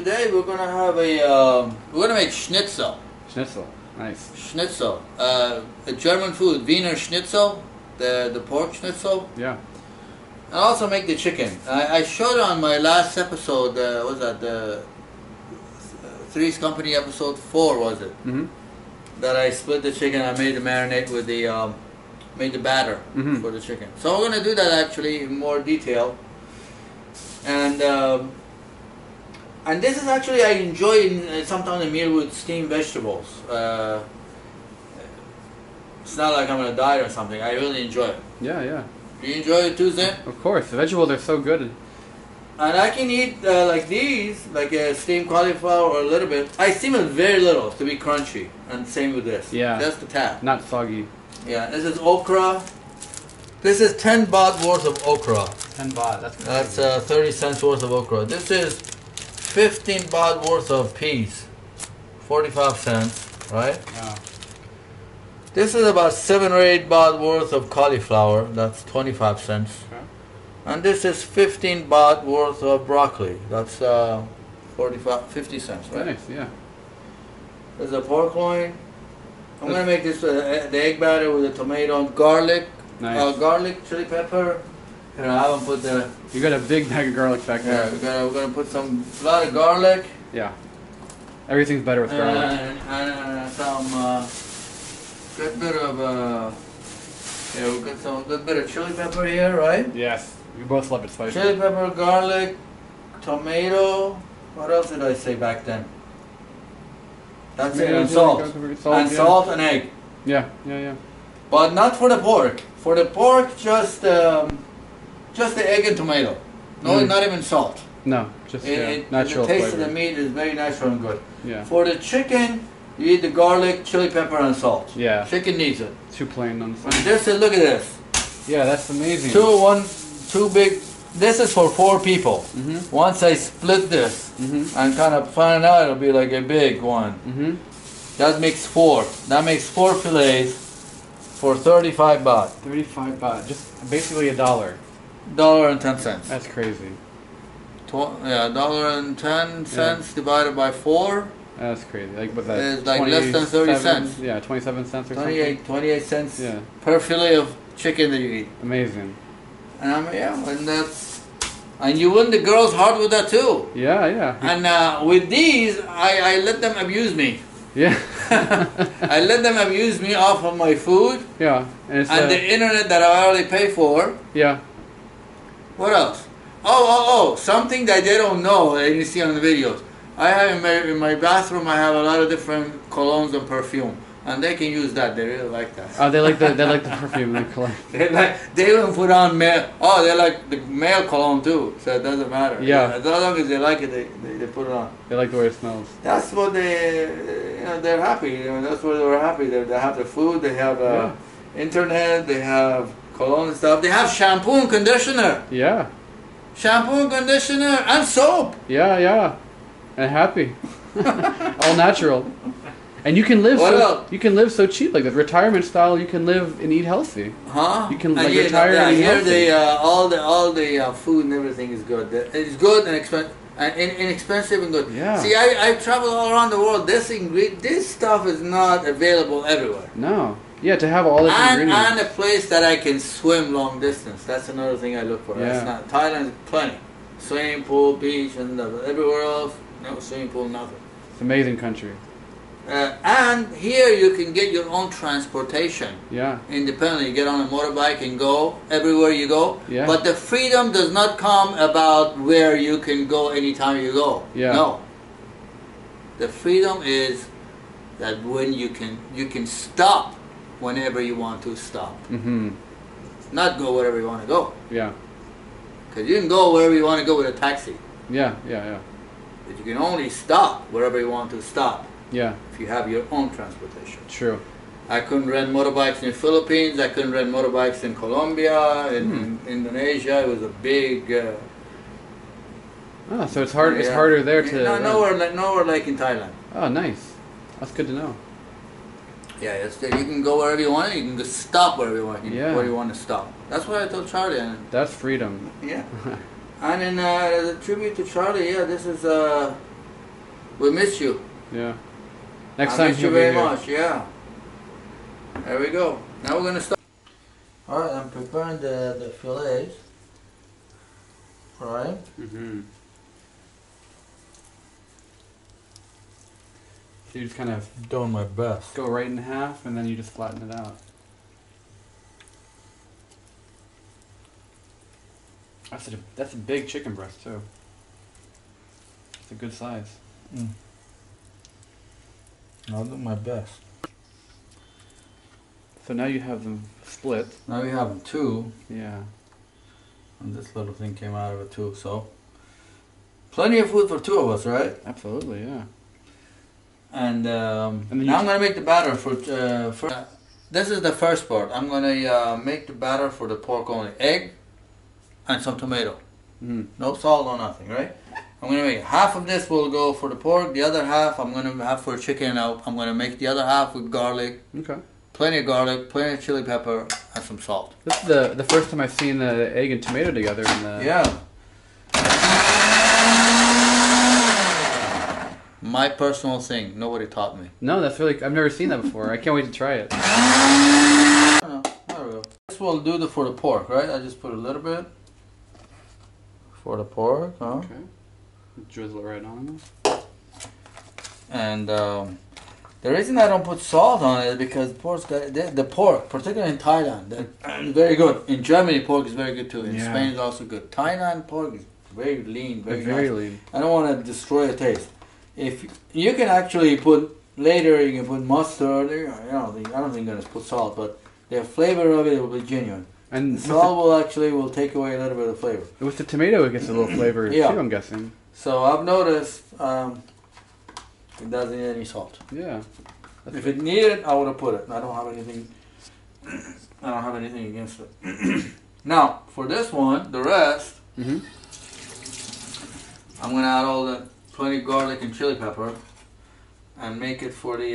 today we're gonna have we're gonna make schnitzel. Schnitzel, nice. Schnitzel, a German food, Wiener Schnitzel, the pork schnitzel. Yeah. And also make the chicken. I showed on my last episode. What was that? The Three's Company episode 4 was it? Mm-hmm. That I split the chicken. I made the marinade with the made the batter for the chicken. So we're gonna do that actually in more detail. And this is actually, I enjoy sometimes a meal with steamed vegetables. It's not like I'm on a diet or something. I really enjoy it. Yeah, yeah. Do you enjoy it too, Zin? Of course, the vegetables are so good. And I can eat like these, like a steamed cauliflower or a little bit. I steam it very little to be crunchy. And same with this. Yeah. Just a tap. Not soggy. Yeah, this is okra. This is 10 baht worth of okra. 10 baht, that's crazy. That's 30 cents worth of okra. This is 15 baht worth of peas. 45 cents, right? Yeah. This is about 7 or 8 baht worth of cauliflower. That's 25 cents. Okay. And this is 15 baht worth of broccoli. That's 50 cents, right? Nice, yeah. There's a pork loin. I'm going to make this the egg batter with the tomato and garlic. Nice. Garlic, chili pepper. Here, I haven't put the... You got a big bag of garlic back there. Yeah, we're going to put a lot of garlic. Yeah. Everything's better with garlic. And some good bit of we've got some good bit of chili pepper here, right? Yes. We both love it spicy. Chili pepper, garlic, tomato. What else did I say back then? That's it. And salt. And salt and egg. Yeah, yeah, yeah. But not for the pork. For the pork, just the egg and tomato. No, not even salt. No, just natural The taste flavor. of the meat is very natural and good. Yeah. For the chicken, you eat the garlic, chili pepper, and salt. Yeah. Chicken needs it. Too plain on And this is, look at this. Yeah, that's amazing. Two big. This is for 4 people. Mm-hmm. Once I split this and kind of find out, it'll be like a big one. Mm-hmm. That makes 4. That makes 4 fillets for 35 baht. 35 baht, just basically $1. $1.10. That's crazy. $1.10 divided by 4. That's crazy. Like with that, it's like less than 30 cents. Yeah, 27 cents or 28 cents Yeah. per fillet of chicken that you eat. Amazing. And and you win the girl's heart with that too. Yeah, yeah. And with these, I let them abuse me. Yeah. I let them abuse me off of my food. Yeah. And the internet that I already pay for. Yeah. What else? Oh, something that they don't know that you see on the videos. I have in my bathroom, I have a lot of different colognes and perfume. And they can use that. They really like that. Oh, they like the perfume. They even put on male. Oh, they like the male cologne too. So it doesn't matter. Yeah. As long as they like it, they put it on. They like the way it smells. That's what they're happy. That's why they're happy. They have the food. They have internet. They have cologne and stuff. They have shampoo and conditioner. Yeah. Shampoo and conditioner and soap. Yeah, yeah. And happy. All natural. And you can live you can live so cheap, like the retirement style. You can live and eat healthy. Huh? You can retire and eat healthy. Here all the food and everything is good. It's good and inexpensive and good. Yeah. See, I travel all around the world. This stuff is not available everywhere. No. Yeah, to have all the ingredients. And a place that I can swim long distance. That's another thing I look for. Yeah. That's not Thailand. Plenty, swimming pool, beach, and everywhere else, no swimming pool, nothing. It's an amazing country. And here you can get your own transportation. Yeah. Independently, you get on a motorbike and go everywhere you go. Yeah. But the freedom does not come about where you can go anytime you go. Yeah. No. The freedom is that when you can stop whenever you want to stop. Mm-hmm. Not go wherever you want to go. Yeah. Because you can go wherever you want to go with a taxi. Yeah, yeah, yeah. But you can only stop wherever you want to stop. Yeah. If you have your own transportation. True. I couldn't rent motorbikes in the Philippines. I couldn't rent motorbikes in Colombia, in Indonesia. It was a big. So it's hard. It's harder there to. No, nowhere like in Thailand. Oh, nice. That's good to know. Yeah, you can go wherever you want. You can just stop wherever you want. Where you want to stop. That's what I told Charlie. That's freedom. Yeah. And in as a tribute to Charlie, this is We miss you. Yeah. Next I time miss you very much. Yeah. There we go. Now we're gonna start. All right, I'm preparing the fillets. Right. Mm-hmm. So you just kind of Doing my best. go right in half, and then you just flatten it out. That's a big chicken breast too. It's a good size. I'll do my best. So now you have them split. Now we have two. Yeah. And this little thing came out of it too, so. Plenty of food for two of us, right? Absolutely, yeah. And, then now I'm gonna make the batter for this is the first part. I'm gonna make the batter for the pork only. Egg and some tomato. Mm-hmm. No salt, no nothing, right? I'm gonna make half of this will go for the pork, the other half I'm gonna have for chicken. I'm gonna make the other half with garlic. Okay. Plenty of garlic, plenty of chili pepper, and some salt. This is the first time I've seen the egg and tomato together in the... Yeah. My personal thing. Nobody taught me. No, that's really... I've never seen that before. I can't wait to try it. Oh, there we go. This will do for the pork, right? I just put a little bit for the pork, huh? Okay. Drizzle it right on. And the reason I don't put salt on it is because the pork, particularly in Thailand, is very good. In Germany, pork is very good too. In Spain, it's also good. Thailand pork is very lean, very nice. Lean. I don't want to destroy the taste. If you can actually put later, you can put mustard. I don't think you're gonna put salt, but the flavor of it will be genuine. And the salt will take away a little bit of flavor. With the tomato, it gets a little flavor too, I'm guessing. So I've noticed it doesn't need any salt. Yeah. If it needed, I would have put it. I don't have anything. I don't have anything against it. Now for this one, the rest, I'm gonna add all the plenty garlic and chili pepper, and make it for the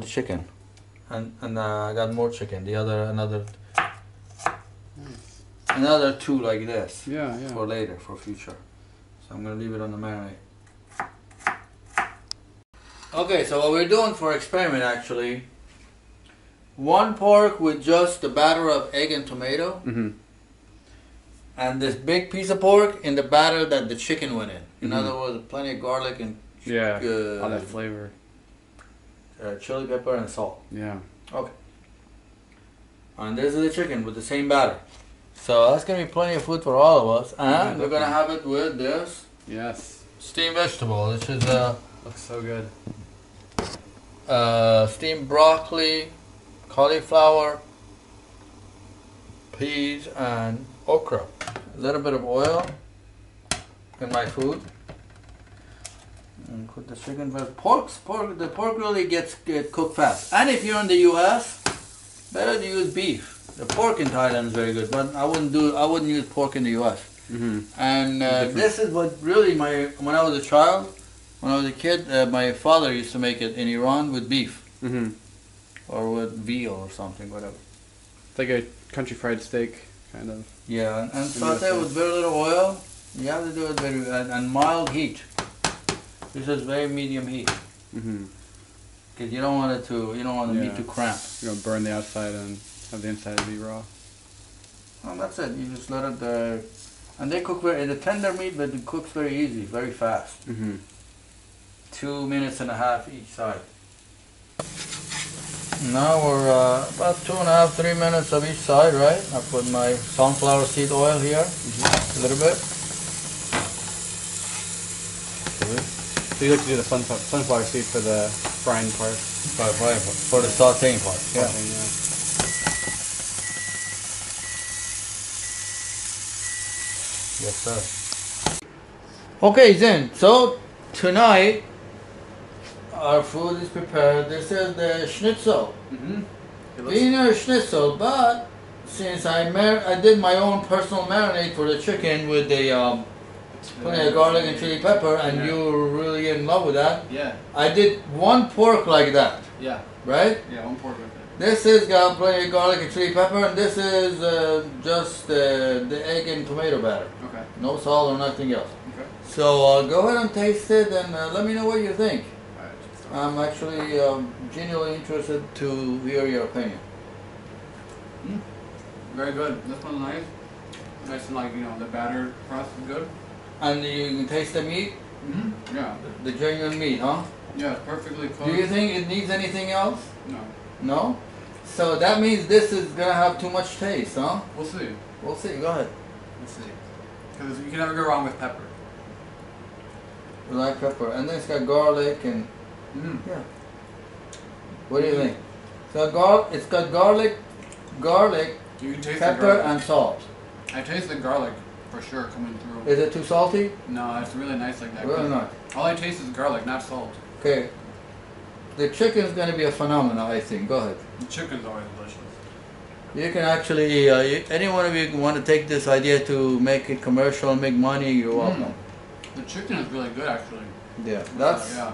chicken. And I got more chicken. Another two like this. Yeah. For later, for future. So I'm gonna leave it on the marinade. Okay, so what we're doing for experiment actually, one pork with just the batter of egg and tomato, and this big piece of pork in the batter that the chicken went in. In other words, plenty of garlic and all that flavor, chili pepper and salt. Yeah. Okay. And this is the chicken with the same batter. So that's gonna be plenty of food for all of us, and we're gonna have it with this. Yes. Steamed vegetable. This is looks so good. Steamed broccoli, cauliflower, peas, and okra. A little bit of oil in my food. And put the chicken first. The pork really gets cooked fast. And if you're in the U.S., better to use beef. The pork in Thailand is very good, but I wouldn't use pork in the U.S. And this is what really when I was a child, when I was a kid, my father used to make it in Iran with beef. Or with veal or something, whatever. It's like a country fried steak, kind of. Yeah, and saute with very little oil. You have to do it very and mild heat. This is very medium heat. Because you don't want the meat to cramp. You don't burn the outside and have the inside be raw. Well, that's it. You just let it. And they cook the tender meat, but it cooks very easy, very fast. 2.5 minutes each side. Now we're about 2.5, 3 minutes of each side, right? I put my sunflower seed oil here, a little bit. So you like to do the sunflower seed for the frying part? For the sauteing part. Yeah. Yes, sir. Okay, then. So tonight our food is prepared. This is the schnitzel. Wiener schnitzel, but since I did my own personal marinade for the chicken with the plenty of garlic and chili pepper, and you were really in love with that. Yeah. I did one pork like that. Yeah. Right? Yeah, one pork like that. This has got plenty of garlic and chili pepper, and this is just the egg and tomato batter. Okay. No salt or nothing else. Okay. So go ahead and taste it and let me know what you think. Alright, I'm actually genuinely interested to hear your opinion. very good. This one's nice. Nice and like, you know, the batter crust is good. And you can taste the meat? Yeah. The genuine meat, huh? Yeah, it's perfectly cooked. Do you think it needs anything else? No. No? So that means this is gonna have too much taste, huh? We'll see. We'll see, go ahead. Let's see. Because you can never go wrong with pepper. Black pepper. And then it's got garlic and yeah. What do you think? So it's got garlic, You can taste the pepper garlic. and salt. I taste the garlic for sure coming through. Is it too salty? No, it's really nice like that. Really not. All I taste is garlic, not salt. Okay. The chicken's gonna be a phenomenon, I think. Go ahead. The chicken's always delicious. You can actually, any one of you want to take this idea to make it commercial and make money, you're welcome. The chicken is really good actually. Yeah, Yeah.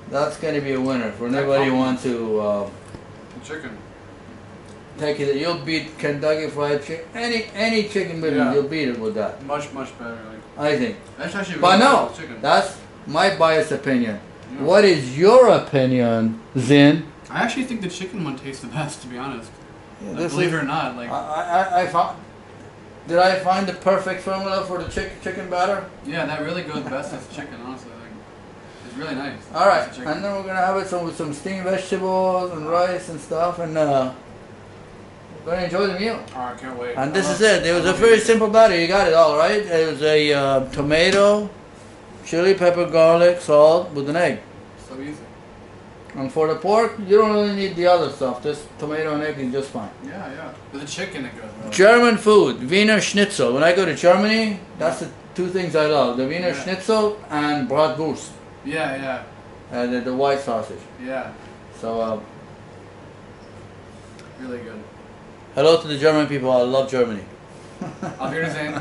that's going to be a winner for anybody who wants to The chicken. take it. You'll beat Kentucky Fried Chicken, any chicken business, Yeah. you'll beat it with that. Much better. Like I think. that's actually But really no, good chicken. that's my biased opinion. Yeah. What is your opinion, Zin? I actually think the chicken one tastes the best, to be honest. Yeah, Like, this believe is- it or not, like I found. Did I find the perfect formula for the chicken batter? yeah, that really goes best as chicken. Honestly, like it's really nice. All right, It's chicken. and then we're gonna have it with some steamed vegetables and rice and stuff, and we're gonna enjoy the meal. Oh, I can't wait. And this is it. It was a very simple batter. You got it all right. It was a tomato, chili, pepper, garlic, salt with an egg. So easy. And for the pork, you don't really need the other stuff. Just tomato and egg is just fine. Yeah. With the chicken, it goes well. German food, Wiener Schnitzel. When I go to Germany, that's the two things I love: the Wiener Yeah. Schnitzel and Bratwurst, Yeah. the white sausage. Yeah. So Really good. hello to the German people. I love Germany. Auf Wiedersehen.